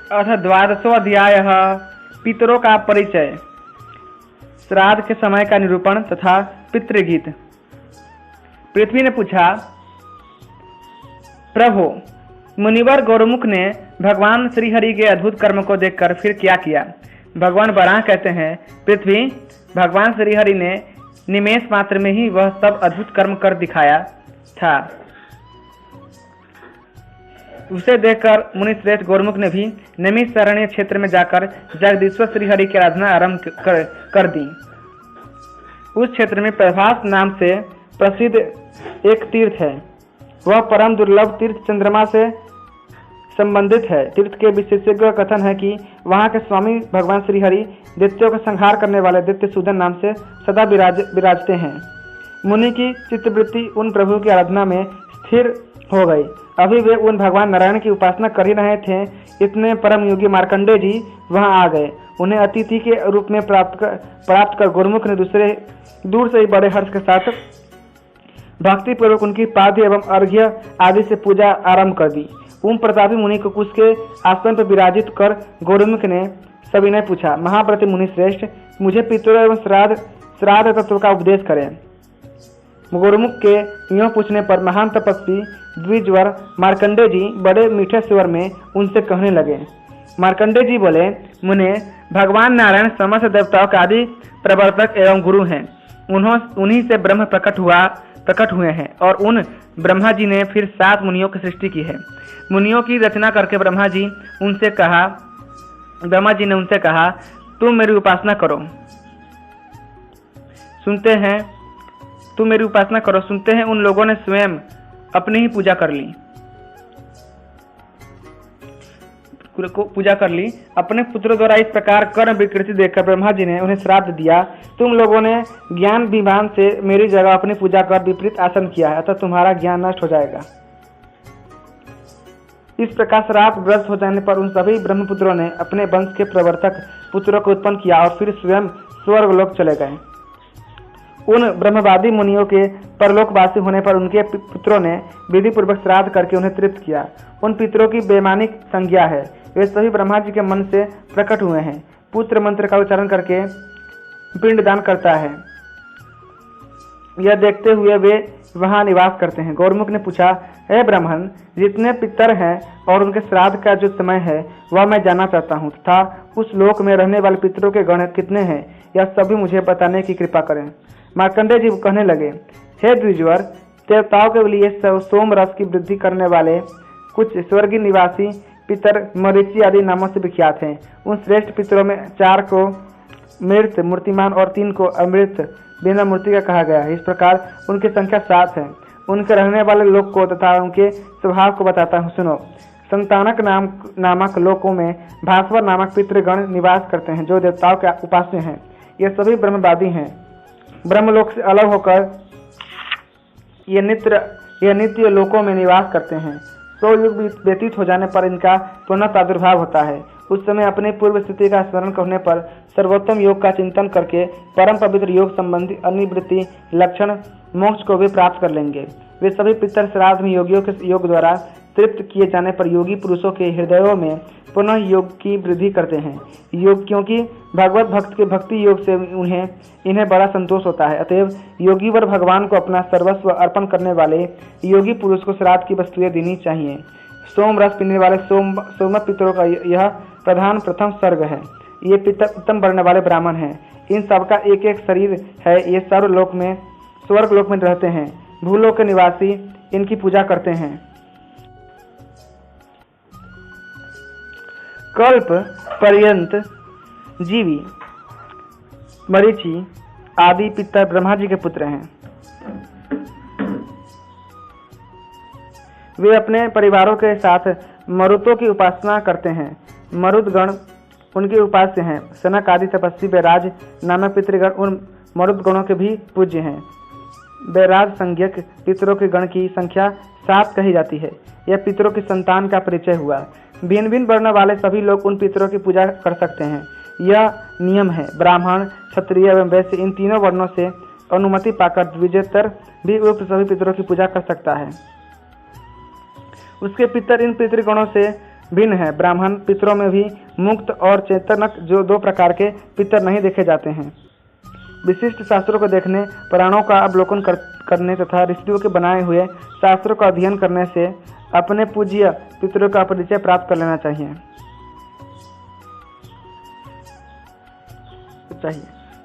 अथ 12वां अध्याय पितरों का परिचय, श्राद्ध के समय का निरूपण तथा पितृगीत। पृथ्वी ने पूछा, प्रभु, मुनिवर गौरमुख ने भगवान श्रीहरि के अद्भुत कर्म को देखकर फिर क्या किया? भगवान बराह कहते हैं, पृथ्वी, भगवान श्रीहरि ने निमेष मात्र में ही वह सब अद्भुत कर्म कर दिखाया था। उसे देखकर मुनि श्रेष्ठ गौरमुख ने भी नैमिषारण्य क्षेत्र में जाकर जगदीश्वर श्रीहरि की आराधना आरंभ कर दी। उस क्षेत्र में प्रभास नाम से प्रसिद्ध एक तीर्थ है। वह परम दुर्लभ तीर्थ चंद्रमा से संबंधित है। तीर्थ के विशेषज्ञ कथन है कि वहाँ के स्वामी भगवान श्रीहरि दैत्यों का संहार करने वाले दैत्य सूदन नाम से सदा विराजते हैं। मुनि की चित्तवृत्ति उन प्रभु की आराधना में स्थिर हो गई। अभी वे उन भगवान नारायण की उपासना कर ही रहे थे, इतने परम योगी मार्कंडेय जी वहां आ गए। उन्हें अतिथि के रूप में प्राप्त कर गुरुमुख ने दूर से ही बड़े हर्ष के साथ भक्ति पूर्वक उनकी पाद्य एवं अर्घ्य आदि से पूजा आरंभ कर दी। ओम प्रतापी मुनि को कुश के आसन पर विराजित कर गुरुमुख ने सविनय पूछा, महाव्रत मुनि श्रेष्ठ, मुझे पितरों एवं श्राद्ध तत्व का उपदेश करें। गुरुमुख के यूँ पूछने पर महान तपस्वी द्विजवर मार्कंडेय जी बड़े मीठे स्वर में उनसे कहने लगे। मार्कंडेय जी बोले, मुने, भगवान नारायण समस्त देवताओं के आदि प्रवर्तक एवं गुरु हैं। उन्हीं से ब्रह्म प्रकट हुए हैं और उन ब्रह्मा जी ने फिर 7 मुनियों की सृष्टि की है। मुनियों की रचना करके ब्रह्मा जी ने उनसे कहा, तुम मेरी उपासना करो। सुनते हैं उन लोगों ने स्वयं अपनी ही पूजा कर ली। अपने पुत्रों द्वारा इस प्रकार कर्म विकृति देखकर ब्रह्मा जी ने उन्हें श्राप दिया, तुम लोगों ने ज्ञान विमान से मेरी जगह अपनी पूजा कर विपरीत आसन किया है, अतः तुम्हारा ज्ञान नष्ट हो जाएगा। इस प्रकार श्राप ग्रस्त हो जाने पर उन सभी ब्रह्मपुत्रों ने अपने वंश के प्रवर्तक पुत्रों को उत्पन्न किया और फिर स्वयं स्वर्गलोक चले गए। उन ब्रह्मवादी मुनियों के परलोकवासी होने पर उनके पुत्रों ने विधि पूर्वक श्राद्ध करके उन्हें तृप्त किया। उन पितरों की बेमानिक संज्ञा है, वे सभी ब्रह्मा जी के मन से प्रकट हुए हैं। पुत्र मंत्र का उच्चारण करके पिंडदान करता है, यह देखते हुए वे वहां निवास करते हैं। गौरमुख ने पूछा, हे ब्राह्मण, जितने पितर हैं और उनके श्राद्ध का जो समय है वह मैं जानना चाहता हूँ तथा उस लोक में रहने वाले पितरों के गण कितने हैं, यह सभी मुझे बताने की कृपा करें। मार्कंडेय जी कहने लगे, हे द्विजवर, देवताओं के लिए सोम रस की वृद्धि करने वाले कुछ स्वर्गीय निवासी पितर मरीचि आदि नामों से विख्यात हैं। उन श्रेष्ठ पितरों में 4 को मृत मूर्तिमान और 3 को अमृत बिना मूर्ति का कहा गया है। इस प्रकार उनकी संख्या 7 है। उनके रहने वाले लोक को तथा उनके स्वभाव को बताता हूँ, सुनो। संतानक नामक लोकों में भास्वर नामक पितृगण निवास करते हैं, जो देवताओं के उपास्य हैं। ये सभी ब्रह्मवादी हैं। ब्रह्मलोक से अलग होकर ये नित्य लोकों में निवास करते हैं। 100 युग व्यतीत हो जाने पर इनका पुनः प्रादुर्भाव होता है। उस समय अपनी पूर्व स्थिति का स्मरण करने पर सर्वोत्तम योग का चिंतन करके परम पवित्र योग संबंधी अनिवृत्ति लक्षण मोक्ष को भी प्राप्त कर लेंगे। वे सभी पितर श्राद्ध में योगियों के योग द्वारा तृप्त किए जाने पर योगी पुरुषों के हृदयों में पुनः योग की वृद्धि करते हैं। योग क्योंकि भगवत भक्त के भक्ति योग से इन्हें बड़ा संतोष होता है। अतएव योगी वर भगवान को अपना सर्वस्व अर्पण करने वाले योगी पुरुष को श्राद्ध की वस्तुएं देनी चाहिए। सोम रस पीने वाले सोम पितरों का यह प्रथम सर्ग है। ये पितर उत्तम वर्ण वाले ब्राह्मण हैं। इन सबका एक एक शरीर है। ये स्वर्ग लोक में रहते हैं। भूलोक के निवासी इनकी पूजा करते हैं। कल्प पर्यंत जीवी मरीचि आदि पितर ब्रह्मा जी के पुत्र हैं। वे अपने परिवारों के साथ मरुतों की उपासना करते हैं। मरुदगण उनके उपास्य हैं। सनक आदि तपस्वी बैराज नामक पितृगण उन मरुदगणों के भी पूज्य हैं। बैराज संज्ञक पितरों के गण की संख्या 7 कही जाती है। यह पितरों की संतान का परिचय हुआ। भिन्न भिन्न वर्ण वाले सभी लोग उन पितरों की पूजा कर सकते हैं। यह नियम है। ब्राह्मण, क्षत्रिय एवं वैश्य इन तीनों वर्णों से अनुमति पाकर द्विजेतर भी उक्त सभी पितरों की पूजा कर सकता है। उसके पितर इन पितृगणों से भिन्न है। ब्राह्मण पितरों में भी मुक्त और चेतनक जो दो प्रकार के पितर नहीं देखे जाते हैं। विशिष्ट शास्त्रों को देखने, पुराणों का अवलोकन करने तथा ऋषियों के बनाए हुए शास्त्रों का अध्ययन करने से अपने पूज्य पितरों का परिचय प्राप्त कर लेना चाहिए।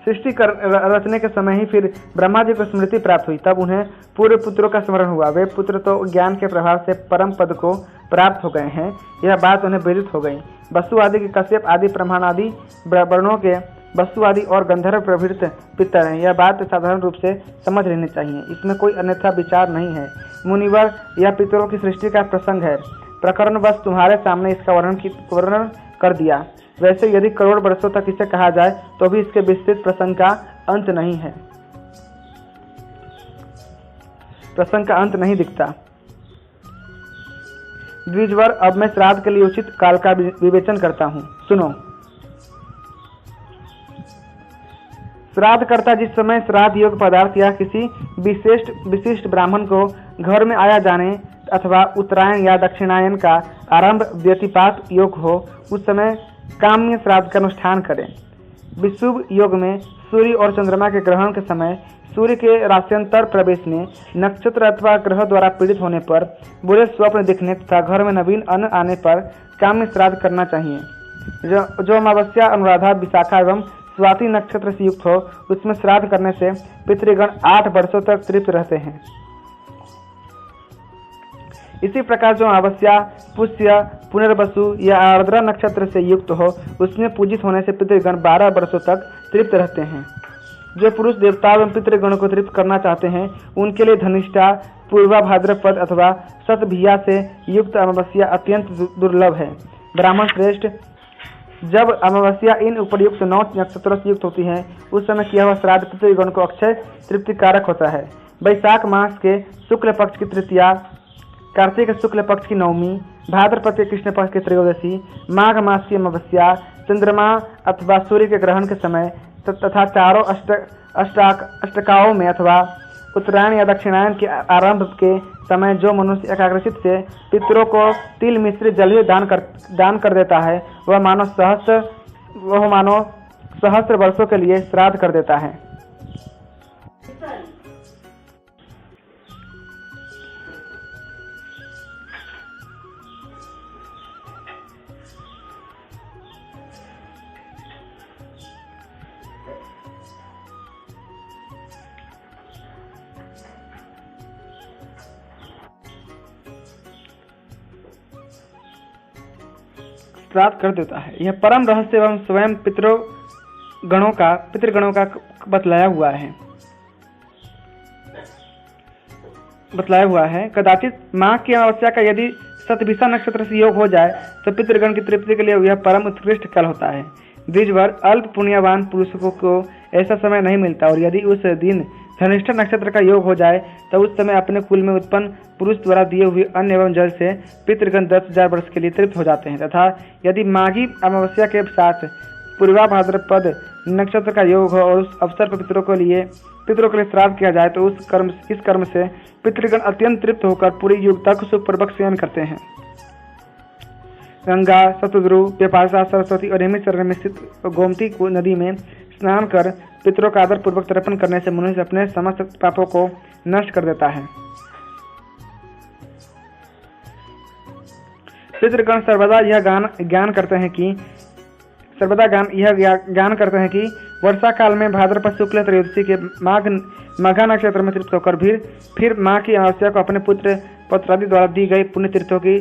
सृष्टि रचने के समय ही फिर ब्रह्मा जी को स्मृति प्राप्त हुई, तब उन्हें पूर्व पुत्रों का स्मरण हुआ। वे पुत्र तो ज्ञान के प्रभाव से परम पद को प्राप्त हो गए हैं, यह बात उन्हें विदित हो गई। वसु आदि के कश्यप आदि ब्रह्मांड आदि वर्णों के वसु आदि और गंधर्व प्रभृत पितर हैं, यह बात साधारण रूप से समझ लेनी चाहिए। इसमें कोई अन्यथा विचार नहीं है। मुनिवर, यह पितरों की सृष्टि का प्रसंग है। प्रकरण बस तुम्हारे सामने इसका वर्णन कर दिया। वैसे यदि करोड़ वर्षों तक इसे कहा जाए तो भी इसके विस्तृत प्रसंग का अंत नहीं दिखता। द्विजवर, अब मैं श्राद्ध के लिए उचित काल का विवेचन करता हूँ, सुनो। श्राद्धकर्ता जिस समय श्राद्ध योग्य पदार्थ या किसी विशिष्ट ब्राह्मण को घर में आया जाने अथवा उत्तरायण या दक्षिणायन का आरंभ व्यतिपात योग हो, उस समय काम्य श्राद्ध का अनुष्ठान करें। विशुभ योग में सूर्य और चंद्रमा के ग्रहण के समय सूर्य के राश्यंतर प्रवेश में, नक्षत्र अथवा ग्रह द्वारा पीड़ित होने पर, बुरे स्वप्न दिखने तथा घर में नवीन अन्न आने पर काम्य श्राद्ध करना चाहिए। जो अमावस्या, अनुराधा, विशाखा एवं स्वाति नक्षत्र से युक्त हो, उसमें श्राद्ध करने से पितृगण 8 वर्षों तक तृप्त रहते हैं। इसी प्रकार जो अमावस्या, पुष्य, पुनर्वसु या आर्द्रा नक्षत्र से युक्त हो, उसमें पूजित होने से पितृगण 12 वर्षों तक तृप्त रहते हैं। जो पुरुष देवता एवं पितृगणों को तृप्त करना चाहते हैं, उनके लिए धनिष्ठा, पूर्वा भाद्रपद अथवा शतभिया से युक्त अमावस्या अत्यंत दुर्लभ है। ब्राह्मण श्रेष्ठ, जब अमावस्या इन उपर्युक्त 9 नक्षत्रों से युक्त होती है, उस समय किया हुआ श्राद्ध पितृगण को अक्षय तृप्तिकारक होता है। वैशाख मास के शुक्ल पक्ष की तृतीया, कार्तिक शुक्ल पक्ष की नवमी, भाद्रपद के कृष्ण पक्ष की त्रयोदशी, माघ मास की अमावस्या, चंद्रमा अथवा सूर्य के ग्रहण के समय तथा चारों अष्टकाओं में अथवा उत्तरायण या दक्षिणायन के आरंभ के समय जो मनुष्य एकाग्रचित से पितरों को तिल मिश्रित जल दान कर देता है, वह मानो सहस्त्र वर्षों के लिए श्राद्ध कर देता है। श्राद्ध कर देता है। यह परम रहस्य एवं स्वयं पितृगणों का बतलाया हुआ है। कदाचित माघ की अमावस्या का यदि शतभिषा नक्षत्र से योग हो जाए तो पितृगण की तृप्ति के लिए यह परम उत्कृष्ट काल होता है। द्विजवर, अल्प पुण्यवान पुरुषों को ऐसा समय नहीं मिलता, और यदि उस दिन धनिष्ठा नक्षत्र का योग हो जाए तो उस समय अपने कुल में उत्पन्न पुरुष द्वारा दिए हुए अन्न एवं जल से पितृगण 10,000 वर्ष के लिए तृप्त हो जाते हैं। तथा यदि माघी अमावस्या के साथ पूर्वा भाद्रपद नक्षत्र का योग हो और उस अवसर पर पितरों के लिए श्राद्ध किया जाए तो इस कर्म से पितृगण अत्यंत तृप्त होकर पूरी युग तक सुखपूर्वक सेवन करते हैं। गंगा, शतद्रु, पिपासा, सरस्वती और हेमचरण में स्थित गोमती नदी में स्नान कर पितरों का आदर पूर्वक तर्पण करने से मनुष्य अपने समस्त पापों को नष्ट कर देता है। पितृगण सर्वदा यह ज्ञान करते हैं कि वर्षा काल में भाद्रपद शुक्ल त्रयोदशी के माघा नक्षत्र में तृप्त होकर फिर माँ की अमावस्या को अपने पुत्र पौत्रादि द्वारा दी गई पुण्य तीर्थों की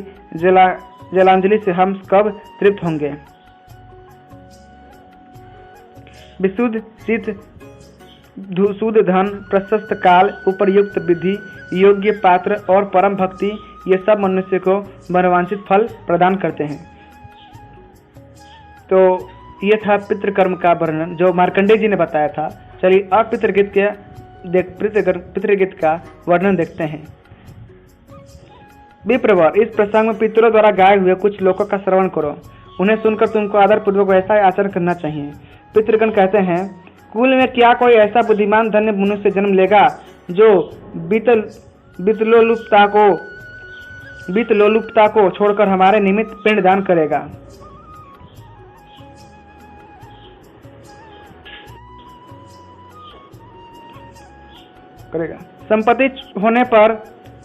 जलांजलि से हम कब तृप्त होंगे। विशुद्ध चित्त, शुद्ध धन, प्रशस्त काल, उपरयुक्त विधि, योग्य पात्र और परम भक्ति, ये सब मनुष्य को मनोवांछित फल प्रदान करते हैं। तो ये था पितृकर्म का वर्णन जो मार्कंडेय जी ने बताया था। चलिए अब पितृगीत का वर्णन देखते हैं। विप्रवर, इस प्रसंग में पितरों द्वारा गाए हुए कुछ श्लोकों का श्रवण करो। उन्हें सुनकर तुमको आदर पूर्वक वैसा आचरण करना चाहिए। पितृगण कहते हैं, कुल में क्या कोई ऐसा बुद्धिमान धन्य मनुष्य जन्म लेगा जो वितलोलुपता को वित्त लोलुपता को छोड़कर हमारे निमित्त पिंडदान करेगा। संपत्ति होने पर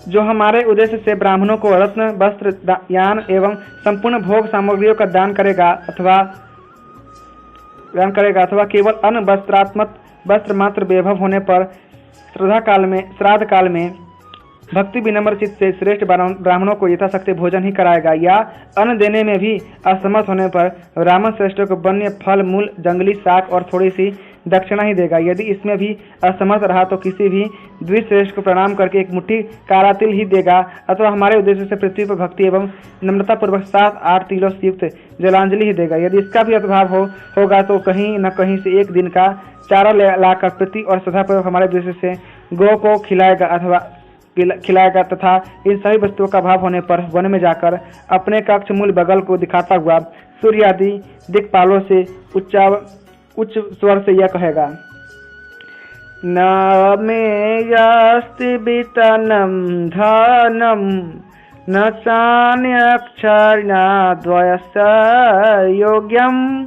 जो हमारे उद्देश्य से ब्राह्मणों को रत्न, वस्त्र, यान एवं संपूर्ण भोग सामग्रियों का दान करेगा अथवा केवल अन्न वस्त्र मात्र वैभव होने पर श्राद्ध काल में भक्ति विनम्र चित्त से श्रेष्ठ ब्राह्मणों को यथाशक्ति भोजन ही कराएगा, या अन्न देने में भी असमर्थ होने पर ब्राह्मण श्रेष्ठों को वन्य फल, मूल, जंगली शाक और थोड़ी सी दक्षिणा ही देगा। यदि इसमें भी असमर्थ रहा तो किसी भी द्विश्रेष्ठ को प्रणाम करके एक मुट्ठी काला तिल ही देगा, अथवा हमारे उद्देश्य से पृथ्वी पर भक्ति एवं नम्रता पूर्वक 7-8 तिलों से युक्त जलांजलि ही देगा। यदि इसका भी अभाव होगा तो कहीं न कहीं से एक दिन का चारा लाकर प्रीति और श्रद्धापूर्वक हमारे उद्देश्य से गौ को खिलाएगा तथा इन सभी वस्तुओं का अभाव होने पर वन में जाकर अपने कक्ष मूल बगल को दिखाता हुआ सूर्य आदि दिक्पालों से उच्च स्वर से यह कहेगा, न मे यास्ति वितनं धनं न चान्यक्षर्णा द्वयस्य योग्यं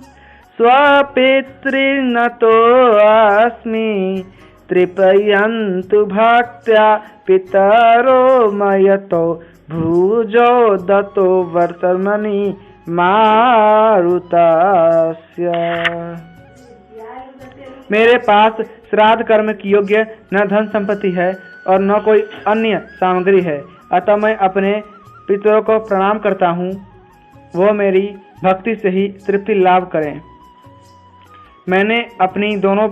स्वपितृन् तो अस्मि तृपयन्तु भक्त्या पितरो मयतो भुजो दत्तो वर्तमनि मारुतस्य। मेरे पास श्राद्ध कर्म की योग्य न धन संपत्ति है और न कोई अन्य सामग्री है, अतः मैं अपने पितरों को प्रणाम करता हूँ, वो मेरी भक्ति से ही तृप्ति लाभ करें। मैंने अपनी दोनों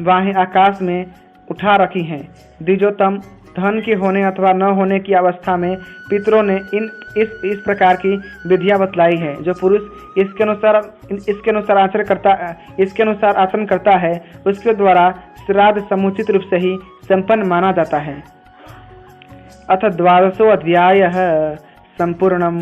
बाहें आकाश में उठा रखी हैं। द्विजोतम धन के होने अथवा न होने की अवस्था में पितरों ने इस प्रकार की विधियां बतलाई है। जो पुरुष इसके अनुसार आचरण करता है उसके द्वारा श्राद्ध समुचित रूप से ही संपन्न माना जाता है। अथ 12वां अध्याय संपूर्णम्।